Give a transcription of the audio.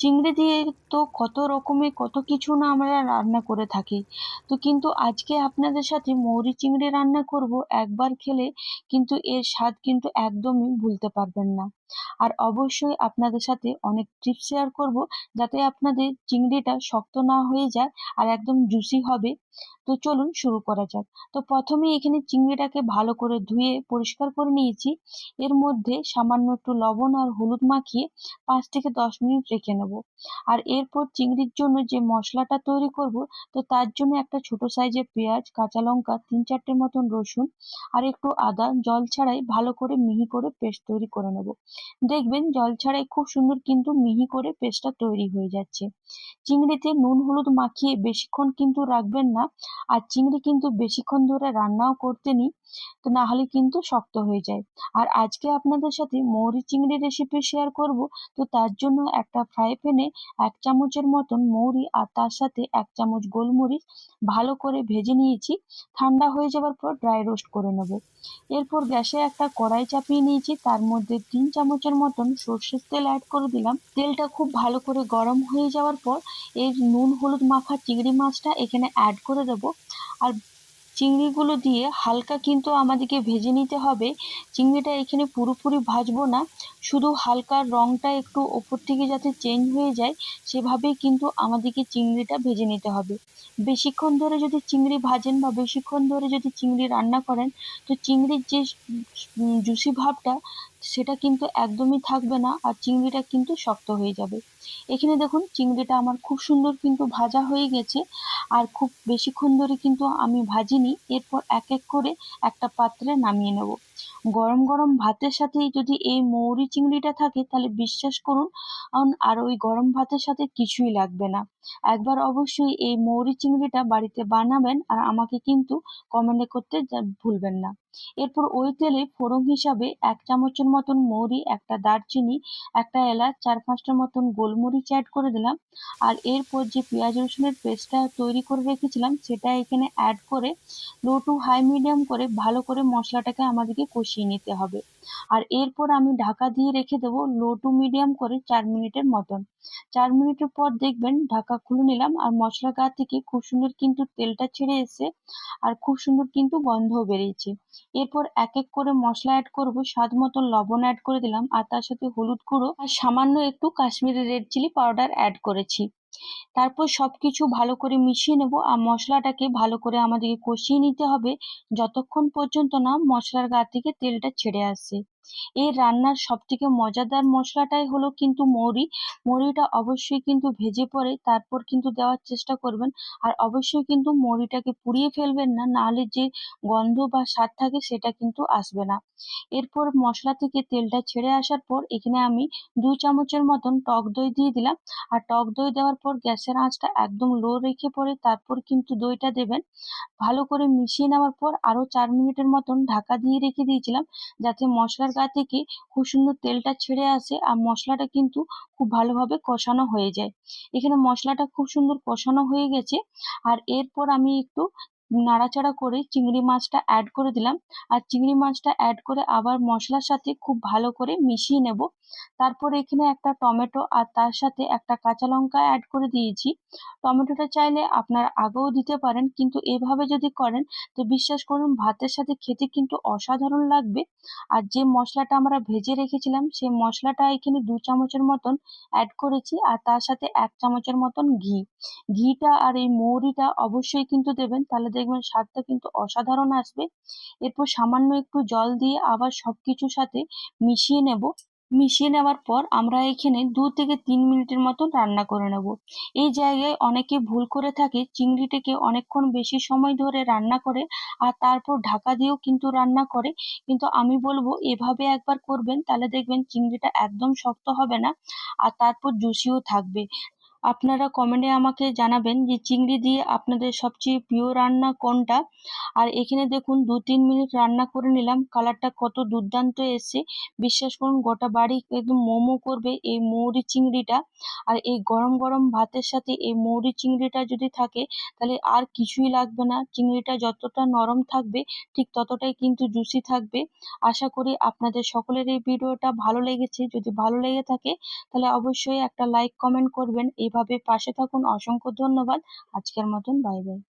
চিংড়ি দিয়ে তো কত রকমের কত কিছু না আমরা রান্না করে থাকি। তো কিন্তু আজকে আপনাদের সাথে মৌরি চিংড়ি রান্না করব। একবার খেলে কিন্তু এর স্বাদ কিন্তু একদমই ভুলতে পারবেন না। আর অবশ্যই আপনাদের সাথে অনেক টিপস শেয়ার করব, যাতে আপনাদের চিংড়িটা শক্ত না হয়ে যায় আর একদম জুসি হবে। তো চলুন শুরু করা যাক। তো প্রথমেই এখানে চিংড়িটাকে ভালো করে ধুয়ে পরিষ্কার করে নিয়েছি। এর মধ্যে সামান্য একটু লবণ আর হলুদ মাখিয়ে 5 থেকে 10 মিনিট রেখে নেব। আর এরপর চিংড়ির জন্য যে মশলাটা তৈরি করব, তো তার জন্য একটা ছোট সাইজের পেঁয়াজ, কাঁচা লঙ্কা, 3-4টে মতন রসুন আর একটু আদা জল ছাড়াই ভালো করে মিহি করে পেস্ট তৈরি করে নেব। দেখবেন জল ছাড়াই খুব সুন্দর কিন্তু মিহি করে পেস্টটা তৈরি হয়ে যাচ্ছে। চিংড়িতে নুন হলুদ মাখিয়ে বেশিক্ষণ কিন্তু রাখবেন না। আর চিংড়ি কিন্তু বেশিক্ষণ ধরে রান্নাও করতে নেই, তো না হলে কিন্তু শক্ত হয়ে যায়। আর আজকে আপনাদের সাথে মৌরি চিংড়ি রেসিপি শেয়ার করব। তো তার জন্য একটা ফ্রাই প্যানে 1 চামচের মতন মৌরি আর তার সাথে 1 চামচ গোলমরিচ ভালো করে ভেজে নিয়েছি। ঠান্ডা হয়ে যাওয়ার পর ড্রাই রোস্ট করে নেব। এরপর গ্যাসে একটা কড়াই চাপিয়ে নিয়েছি, তার মধ্যে 3 চামচের মতন সর্ষের তেল অ্যাড করে দিলাম। তেলটা খুব ভালো করে গরম হয়ে যাওয়ার পর এই নুন হলুদ মাখা চিংড়ি মাছটা এখানে অ্যাড করে দেব। আর চিংড়িগুলো দিয়ে হালকা কিন্তু আমাদেরকে ভেজে নিতে হবে। চিংড়িটা এখানে পুরোপুরি ভাজবো না, শুধু হালকা রংটা একটু ওপর থেকে যাতে চেঞ্জ হয়ে যায় সেভাবেই কিন্তু আমাদেরকে চিংড়িটা ভেজে নিতে হবে। বেশিক্ষণ ধরে যদি চিংড়ি ভাজেন বা বেশিক্ষণ ধরে যদি চিংড়ি রান্না করেন, তো চিংড়ির যে জুসি ভাবটা সেটা কিন্তু একদমই থাকবে না আর চিংড়িটা কিন্তু শক্ত হয়ে যাবে। এখানে দেখুন চিংড়িটা আমার খুব সুন্দর কিন্তু ভাজা হয়ে গেছে। আর খুব বেশিক্ষণ ধরে কিন্তু আমি ভাজিনি। এরপর এক এক করে একটা পাত্রে নামিয়ে নেব। গরম গরম ভাতের সাথে যদি এই মৌরি চিংড়িটা থাকে তাহলে বিশ্বাস করুন, আর ওই গরম ভাতের সাথে কিছুই লাগবে না। একবার অবশ্যই এই মৌরি চিংড়িটা বাড়িতে বানাবেন আর আমাকে কিন্তু কমেন্টে করতে ভুলবেন না। এরপর ওই তেলে ফোড়ন হিসাবে 1 চামচের মতন মৌরি, একটা দারচিনি, একটা এলাচ, 4-5টা মতন গোলমরিচ অ্যাড করে দিলাম। আর এরপর যে পেঁয়াজ রসুনের পেস্টটা তৈরি করে রেখেছিলাম সেটা এখানে অ্যাড করে লো টু হাই মিডিয়াম করে ভালো করে মশলাটাকে আমাদেরকে কষিয়ে নিতে হবে। আর এরপর আমি ঢাকা দিয়ে রেখে দেবো লো টু মিডিয়াম করে 4 মিনিটের মতন। 4 মিনিটের পর দেখবেন ঢাকা খুলে নিলাম আর মশলা গা থেকে খুব সুন্দর কিন্তু তেলটা ছেড়ে এসে আর খুব সুন্দর কিন্তু গন্ধও বেরিয়েছে। এরপর এক এক করে মশলা অ্যাড করব। স্বাদ মতো লবণ অ্যাড করে দিলাম আর তার সাথে হলুদ গুঁড়ো আর সামান্য একটু Kashmiri red chilli powder add করেছি। তারপর সবকিছু ভালো করে মিশিয়ে নেব আর মশলাটাকে ভালো করে আমাদেরকে কষিয়ে নিতে হবে যতক্ষণ পর্যন্ত না মশলার গা থেকে তেলটা ছেড়ে আসে। এই রান্নার সব থেকে মজাদার মশলাটাই হলো কিন্তু মৌরি। মৌরিটা অবশ্যই কিন্তু ভেজে পরে তারপর কিন্তু দেওয়ার চেষ্টা করবেন। আর অবশ্যই কিন্তু মৌরিটাকে পুড়িয়ে ফেলবেন না, নাহলে যে গন্ধ বা স্বাদ থাকে সেটা কিন্তু আসবে না। এরপর মশলা থেকে তেলটা ছেড়ে আসার পর এখানে আমি 2 চামচের মতন টক দই দিয়ে দিলাম। আর টক দই দেওয়ার পর গ্যাসের আঁচটা একদম লো রেখে পরে তারপর কিন্তু দইটা দেবেন। ভালো করে মিশিয়ে নেওয়ার পর আরো 4 মিনিটের মতন ঢাকা দিয়ে রেখে দিয়েছিলাম, যাতে মশলার গা থেকে খুব সুন্দর তেলটা ছেড়ে আসে আর মশলাটা কিন্তু খুব ভালোভাবে কষানো হয়ে যায়। এখানে মশলাটা খুব সুন্দর কষানো হয়ে গেছে। আর এরপর আমি একটু নাড়াচাড়া করে চিংড়ি মাছটা অ্যাড করে দিলাম। আর চিংড়ি মাছটা অ্যাড করে আবার মশলার সাথে খুব ভালো করে মিশিয়ে নেব। তারপর এখানে একটা টমেটো আর তার সাথে একটা কাঁচা লঙ্কা অ্যাড করে দিয়েছি। টমেটোটা চাইলে আপনারা আগেও দিতে পারেন, কিন্তু এভাবে যদি করেন তো বিশ্বাস করুন ভাতের সাথে খেতে কিন্তু অসাধারণ লাগবে। আর যে মশলাটা আমরা ভেজে রেখেছিলাম সেই মশলাটা এখানে 2 চামচের মতন অ্যাড করেছি আর তার সাথে 1 চামচের মতন ঘি। ঘিটা আর এই মৌরিটা অবশ্যই কিন্তু দেবেন, তাহলে দেখবেন স্বাদটা কিন্তু অসাধারণ আসবে। এরপর সামান্য একটু জল দিয়ে আবার সবকিছুর সাথে মিশিয়ে নেব। মিশিয়ে নেওয়ার পর আমরা এখানে 2 থেকে 3 মিনিটের মতো রান্না করে নেব। এই জায়গায় অনেকে ভুল করে থাকে, চিংড়িটাকে অনেকক্ষণ বেশি সময় ধরে রান্না করে আর তারপর ঢাকা দিয়েও কিন্তু রান্না করে। কিন্তু আমি বলবো এভাবে একবার করবেন, তাহলে দেখবেন চিংড়িটা একদম শক্ত হবে না আর তারপর জুসিও থাকবে। আপনারা কমেন্টে আমাকে জানাবেন যে চিংড়ি দিয়ে আপনাদের সবচেয়ে প্রিয় রান্না কোনটা। আর এখানে দেখুন 2-3 মিনিট রান্না করে নিলাম, কালারটা কত দুর্দান্ত এসছে। বিশ্বাস করুন গোটা বাড়ি একদম মোমো করবে এই মৌরি চিংড়িটা। আর এই গরম গরম ভাতের সাথে এই মৌরি চিংড়িটা যদি থাকে তাহলে আর কিছুই লাগবে না। চিংড়িটা যতটা নরম থাকবে ঠিক ততটাই কিন্তু জুসি থাকবে। আশা করি আপনাদের সকলের এই ভিডিওটা ভালো লেগেছে। যদি ভালো লেগে থাকে তাহলে অবশ্যই একটা লাইক কমেন্ট করবেন। এভাবে পাশে থাকুন। অসংখ্য ধন্যবাদ। আজকের মতন বাই বাই।